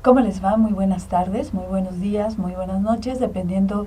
¿Cómo les va? Muy buenas tardes, muy buenos días, muy buenas noches, dependiendo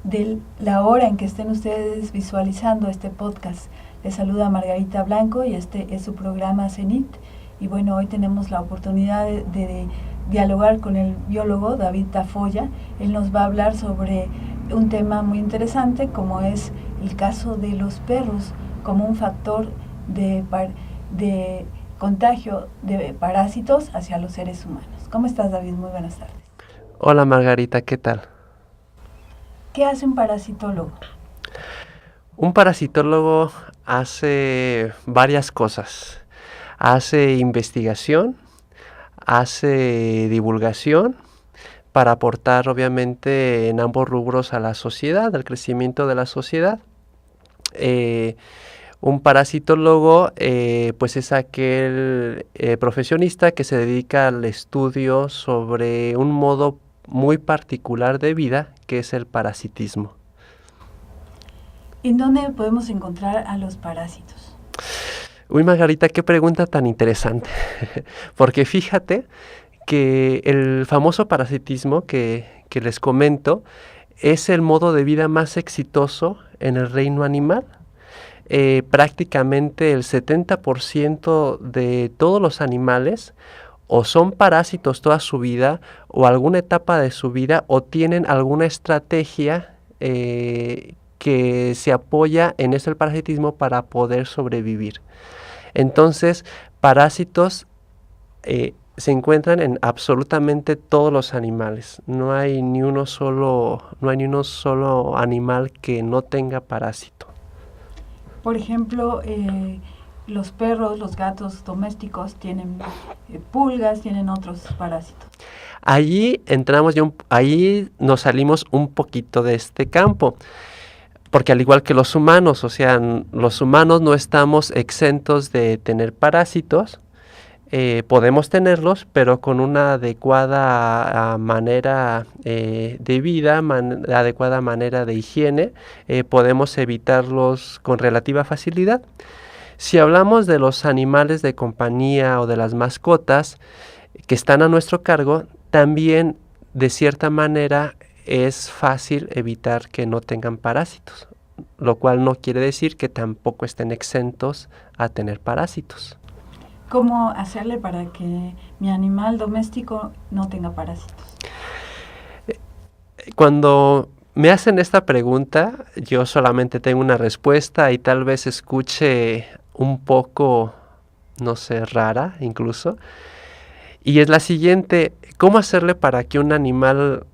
de la hora en que estén ustedes visualizando este podcast. Les saluda Margarita Blanco y este es su programa CENIT. Y bueno, hoy tenemos la oportunidad de dialogar con el biólogo David Tafolla. Él nos va a hablar sobre un tema muy interesante, como es el caso de los perros como un factor de contagio de parásitos hacia los seres humanos. ¿Cómo estás, David? Muy buenas tardes. Hola Margarita, ¿qué tal? ¿Qué hace un parasitólogo? Un parasitólogo hace varias cosas. Hace investigación, hace divulgación para aportar obviamente en ambos rubros a la sociedad, al crecimiento de la sociedad. Un parasitólogo pues es aquel profesionista que se dedica al estudio sobre un modo muy particular de vida que es el parasitismo. ¿En dónde podemos encontrar a los parásitos? Uy, Margarita, qué pregunta tan interesante. Porque fíjate que el famoso parasitismo que les comento es el modo de vida más exitoso en el reino animal. Prácticamente el 70% de todos los animales o son parásitos toda su vida o alguna etapa de su vida o tienen alguna estrategia que se apoya en ese parasitismo para poder sobrevivir. Entonces, parásitos se encuentran en absolutamente todos los animales. No hay ni uno solo animal que no tenga parásito. Por ejemplo, los perros, los gatos domésticos tienen pulgas, tienen otros parásitos. Allí ahí nos salimos un poquito de este campo. Porque al igual que los humanos, o sea, los humanos no estamos exentos de tener parásitos. Podemos tenerlos, pero con una adecuada manera de vida, adecuada manera de higiene, podemos evitarlos con relativa facilidad. Si hablamos de los animales de compañía o de las mascotas que están a nuestro cargo, también de cierta manera es fácil evitar que no tengan parásitos, lo cual no quiere decir que tampoco estén exentos a tener parásitos. ¿Cómo hacerle para que mi animal doméstico no tenga parásitos? Cuando me hacen esta pregunta, yo solamente tengo una respuesta y tal vez escuche un poco, no sé, rara incluso. Y es la siguiente: ¿cómo hacerle para que un animal,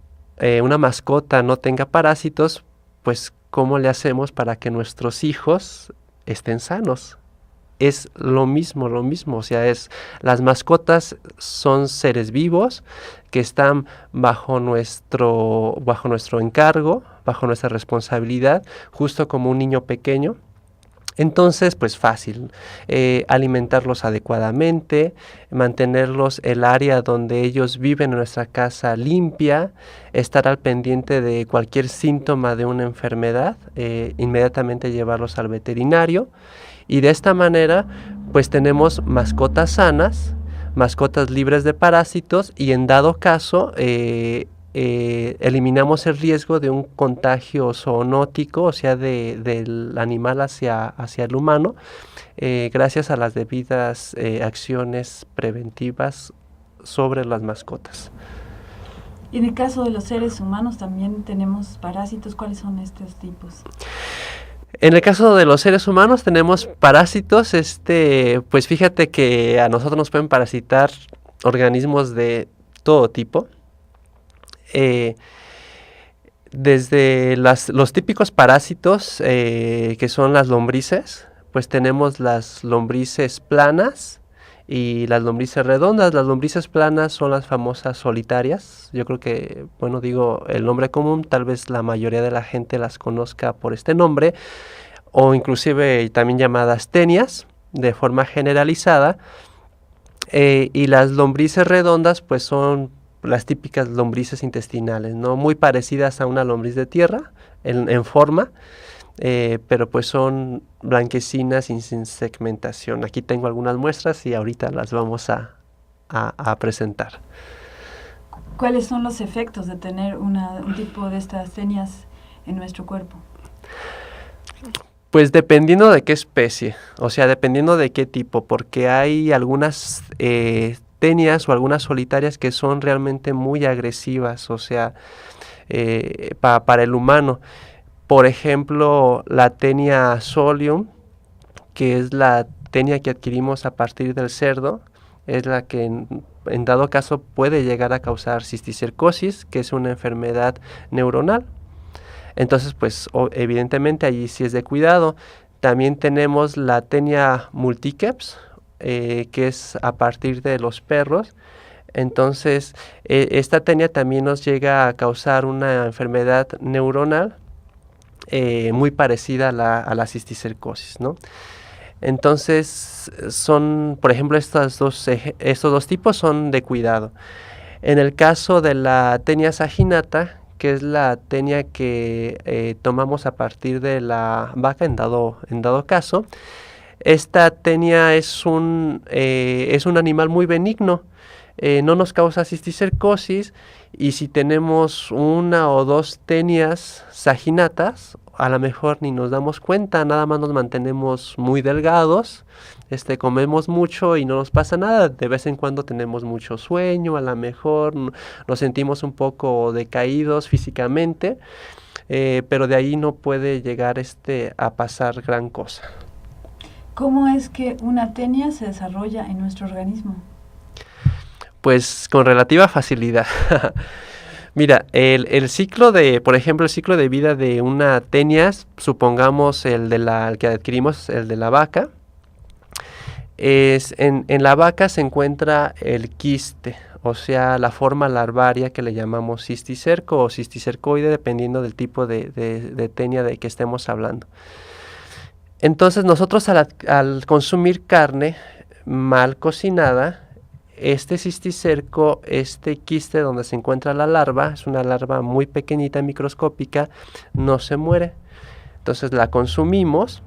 una mascota, no tenga parásitos? Pues, ¿cómo le hacemos para que nuestros hijos estén sanos? Es lo mismo, o sea, las mascotas son seres vivos que están bajo nuestro encargo, bajo nuestra responsabilidad, justo como un niño pequeño. Entonces, pues fácil, alimentarlos adecuadamente, mantenerlos el área donde ellos viven en nuestra casa limpia, estar al pendiente de cualquier síntoma de una enfermedad, inmediatamente llevarlos al veterinario. Y de esta manera, pues tenemos mascotas sanas, mascotas libres de parásitos y en dado caso, eliminamos el riesgo de un contagio zoonótico, o sea, del animal hacia el humano, gracias a las debidas acciones preventivas sobre las mascotas. Y en el caso de los seres humanos también tenemos parásitos. ¿Cuáles son estos tipos? En el caso de los seres humanos tenemos parásitos, pues fíjate que a nosotros nos pueden parasitar organismos de todo tipo. Desde los típicos parásitos que son las lombrices, pues tenemos las lombrices planas y las lombrices redondas. Las lombrices planas son las famosas solitarias. Yo creo que, bueno, digo el nombre común, tal vez la mayoría de la gente las conozca por este nombre, o inclusive también llamadas tenias, de forma generalizada. Y las lombrices redondas pues son las típicas lombrices intestinales, ¿no? Muy parecidas a una lombriz de tierra en forma, pero pues son blanquecinas y sin segmentación. Aquí tengo algunas muestras y ahorita las vamos a presentar. ¿Cuáles son los efectos de tener un tipo de estas tenias en nuestro cuerpo? Pues dependiendo de qué especie, o sea, dependiendo de qué tipo, porque hay algunas tenias o algunas solitarias que son realmente muy agresivas, o sea, para el humano. Por ejemplo, la tenia solium, que es la tenia que adquirimos a partir del cerdo, es la que en dado caso puede llegar a causar cisticercosis, que es una enfermedad neuronal. Entonces, pues evidentemente allí sí es de cuidado. También tenemos la tenia multiceps, que es a partir de los perros. Entonces, esta tenia también nos llega a causar una enfermedad neuronal muy parecida a la cisticercosis, ¿no? Entonces, por ejemplo, estos dos tipos son de cuidado. En el caso de la tenia saginata, que es la tenia que tomamos a partir de la vaca en dado caso, esta tenia es un animal muy benigno, no nos causa cisticercosis, y si tenemos una o dos tenias saginatas, a lo mejor ni nos damos cuenta, nada más nos mantenemos muy delgados, comemos mucho y no nos pasa nada. De vez en cuando tenemos mucho sueño, a lo mejor nos sentimos un poco decaídos físicamente, pero de ahí no puede llegar a pasar gran cosa. ¿Cómo es que una tenia se desarrolla en nuestro organismo? Pues con relativa facilidad. Mira, el ciclo por ejemplo, el ciclo de vida de una tenia, supongamos el que adquirimos, el de la vaca, en la vaca se encuentra el quiste, o sea, la forma larvaria que le llamamos cisticerco o cisticercoide, dependiendo del tipo de tenia de que estemos hablando. Entonces nosotros al consumir carne mal cocinada, este cisticerco, este quiste donde se encuentra la larva, es una larva muy pequeñita, microscópica, no se muere. Entonces la consumimos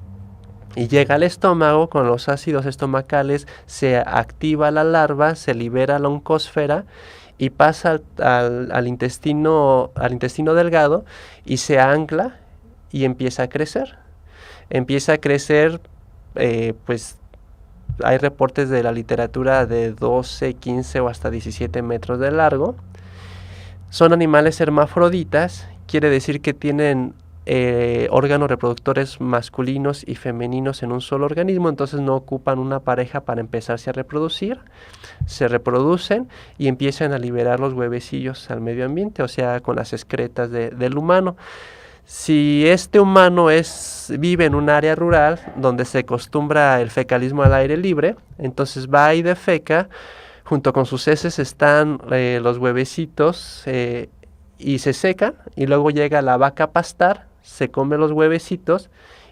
y llega al estómago con los ácidos estomacales, se activa la larva, se libera la oncósfera y pasa al intestino delgado y se ancla y empieza a crecer. Pues hay reportes de la literatura de 12, 15 o hasta 17 metros de largo. Son animales hermafroditas, quiere decir que tienen órganos reproductores masculinos y femeninos en un solo organismo, entonces no ocupan una pareja para empezarse a reproducir. Se reproducen y empiezan a liberar los huevecillos al medio ambiente, o sea, con las excretas del humano. Si este humano vive en un área rural donde se acostumbra el fecalismo al aire libre, entonces va y defeca, junto con sus heces están los huevecitos y se secan, y luego llega la vaca a pastar, se come los huevecitos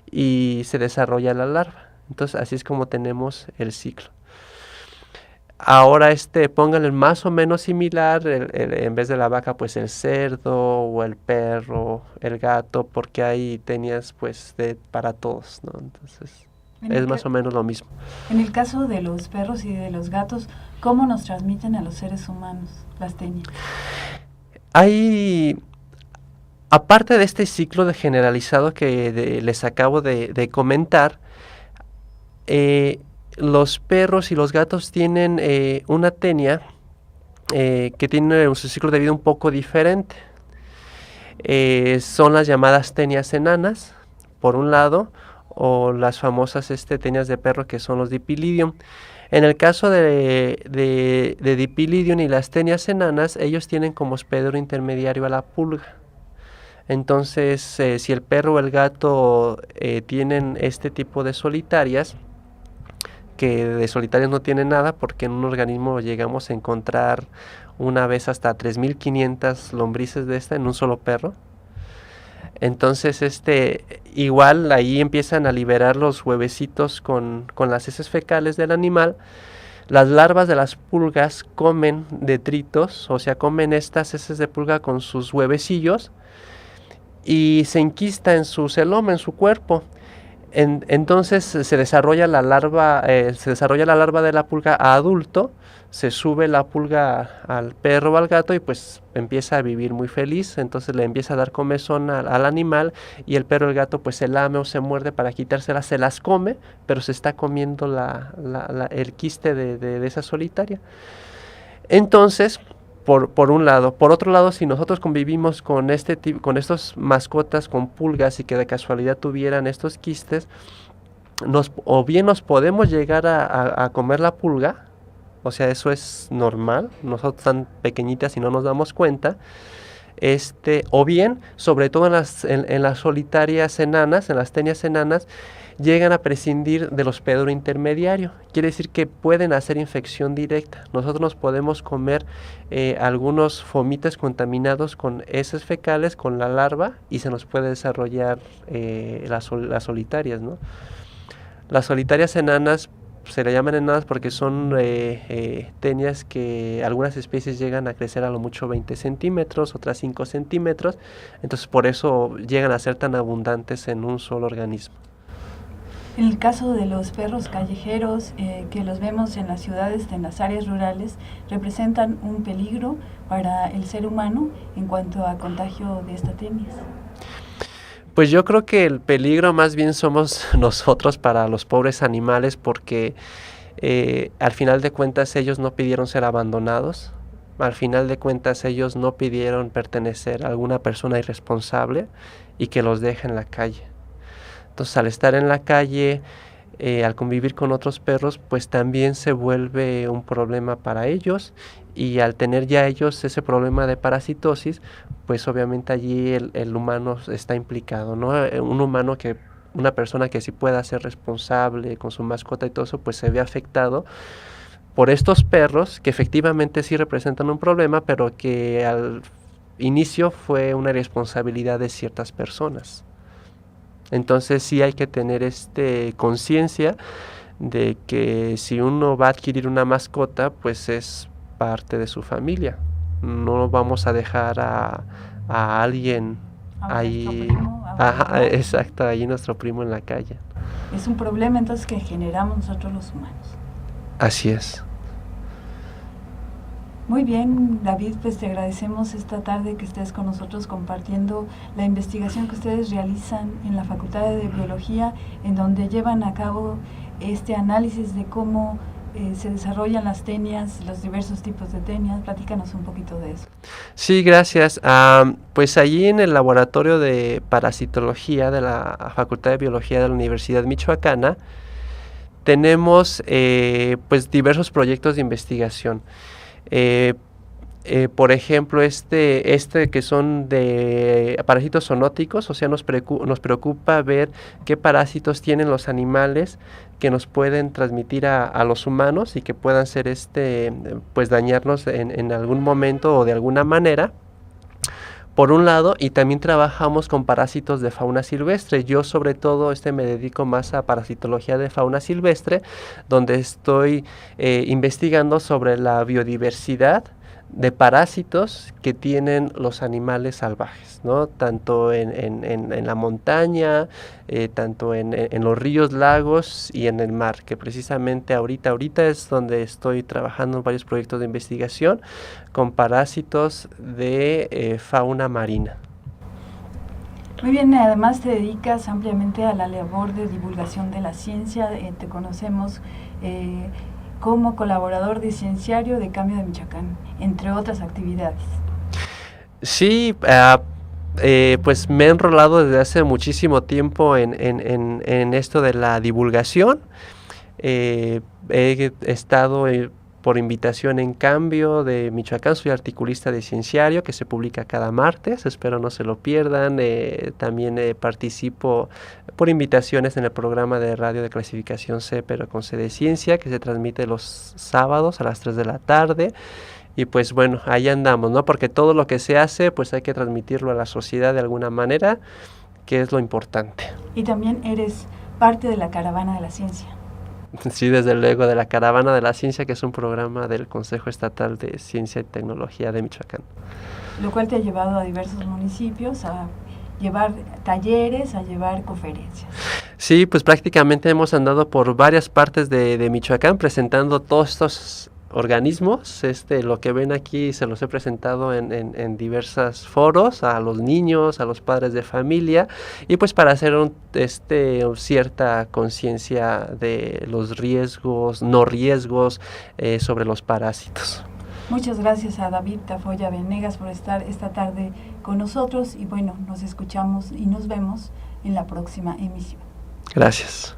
y se desarrolla la larva. Entonces así es como tenemos el ciclo. Ahora pónganle más o menos similar, en vez de la vaca, pues el cerdo o el perro, el gato, porque hay tenias pues para todos, ¿no? Entonces es más o menos lo mismo. En el caso de los perros y de los gatos, ¿cómo nos transmiten a los seres humanos las tenias? Aparte de este ciclo generalizado que les acabo de comentar, los perros y los gatos tienen una tenia que tiene un ciclo de vida un poco diferente. Son las llamadas tenias enanas, por un lado, o las famosas tenias de perro, que son los Dipylidium. En el caso de Dipylidium y las tenias enanas, ellos tienen como hospedero intermediario a la pulga. Entonces, si el perro o el gato tienen este tipo de solitarias, que de solitarios no tienen nada, porque en un organismo llegamos a encontrar una vez hasta 3.500 lombrices en un solo perro. Entonces igual ahí empiezan a liberar los huevecitos con las heces fecales del animal. Las larvas de las pulgas comen detritos, o sea, comen estas heces de pulga con sus huevecillos y se enquista en su celoma, en su cuerpo. Entonces se desarrolla la larva de la pulga a adulto, se sube la pulga al perro o al gato y pues empieza a vivir muy feliz. Entonces le empieza a dar comezón al animal, y el perro o el gato pues se lame o se muerde para quitárselas, se las come, pero se está comiendo el quiste de esa solitaria. Entonces, por un lado. Por otro lado, si nosotros convivimos con estos mascotas con pulgas y que de casualidad tuvieran estos quistes, o bien nos podemos llegar a comer la pulga, o sea, eso es normal, nosotros tan pequeñitas y no nos damos cuenta, o bien, sobre todo en las solitarias enanas, en las tenias enanas, llegan a prescindir del hospedero intermediario. Quiere decir que pueden hacer infección directa. Nosotros nos podemos comer algunos fomites contaminados con heces fecales, con la larva, y se nos puede desarrollar las solitarias, ¿no? Las solitarias enanas se le llaman enanas porque son tenias que algunas especies llegan a crecer a lo mucho 20 centímetros, otras 5 centímetros, entonces por eso llegan a ser tan abundantes en un solo organismo. En el caso de los perros callejeros, que los vemos en las ciudades, en las áreas rurales, representan un peligro para el ser humano en cuanto a contagio de esta tenias. Pues yo creo que el peligro más bien somos nosotros para los pobres animales, porque al final de cuentas ellos no pidieron ser abandonados, al final de cuentas ellos no pidieron pertenecer a alguna persona irresponsable y que los deje en la calle. Entonces, al estar en la calle, al convivir con otros perros, pues también se vuelve un problema para ellos, y al tener ya ellos ese problema de parasitosis, pues obviamente allí el humano está implicado, ¿no? Una persona que sí pueda ser responsable con su mascota y todo eso, pues se ve afectado por estos perros que efectivamente sí representan un problema, pero que al inicio fue una irresponsabilidad de ciertas personas. Entonces sí hay que tener conciencia de que si uno va a adquirir una mascota, pues es parte de su familia. No vamos a dejar a alguien ahí, exacto, ahí nuestro primo en la calle. Es un problema entonces que generamos nosotros los humanos. Así es. Muy bien, David, pues te agradecemos esta tarde que estés con nosotros compartiendo la investigación que ustedes realizan en la Facultad de Biología, en donde llevan a cabo este análisis de cómo se desarrollan las tenias, los diversos tipos de tenias. Platícanos un poquito de eso. Sí, gracias. Pues allí en el laboratorio de parasitología de la Facultad de Biología de la Universidad Michoacana tenemos pues diversos proyectos de investigación. Por ejemplo, que son de parásitos zoonóticos, o sea, nos preocupa ver qué parásitos tienen los animales que nos pueden transmitir a los humanos y que puedan ser pues dañarnos en algún momento o de alguna manera. Por un lado, y también trabajamos con parásitos de fauna silvestre. Yo sobre todo me dedico más a parasitología de fauna silvestre, donde estoy investigando sobre la biodiversidad de parásitos que tienen los animales salvajes, ¿no? Tanto en la montaña, tanto en los ríos, lagos y en el mar, que precisamente ahorita es donde estoy trabajando en varios proyectos de investigación con parásitos de fauna marina. Muy bien, además te dedicas ampliamente a la labor de divulgación de la ciencia, te conocemos como colaborador de Cienciario de Cambio de Michoacán, entre otras actividades. Sí, pues me he enrolado desde hace muchísimo tiempo en esto de la divulgación. He estado por invitación en Cambio de Michoacán, soy articulista de Cienciario, que se publica cada martes, espero no se lo pierdan. También participo por invitaciones en el programa de radio de clasificación C, pero con C de Ciencia, que se transmite los sábados a las 3 de la tarde. Y pues bueno, ahí andamos, ¿no? Porque todo lo que se hace, pues hay que transmitirlo a la sociedad de alguna manera, que es lo importante. Y también eres parte de la Caravana de la Ciencia. Sí, desde luego, de la Caravana de la Ciencia, que es un programa del Consejo Estatal de Ciencia y Tecnología de Michoacán. Lo cual te ha llevado a diversos municipios a llevar talleres, a llevar conferencias. Sí, pues prácticamente hemos andado por varias partes de Michoacán presentando todos estos organismos. Lo que ven aquí se los he presentado en diversos foros a los niños, a los padres de familia, y pues para hacer cierta conciencia de los riesgos, no riesgos sobre los parásitos. Muchas gracias a David Tafolla Venegas por estar esta tarde con nosotros, y bueno, nos escuchamos y nos vemos en la próxima emisión. Gracias.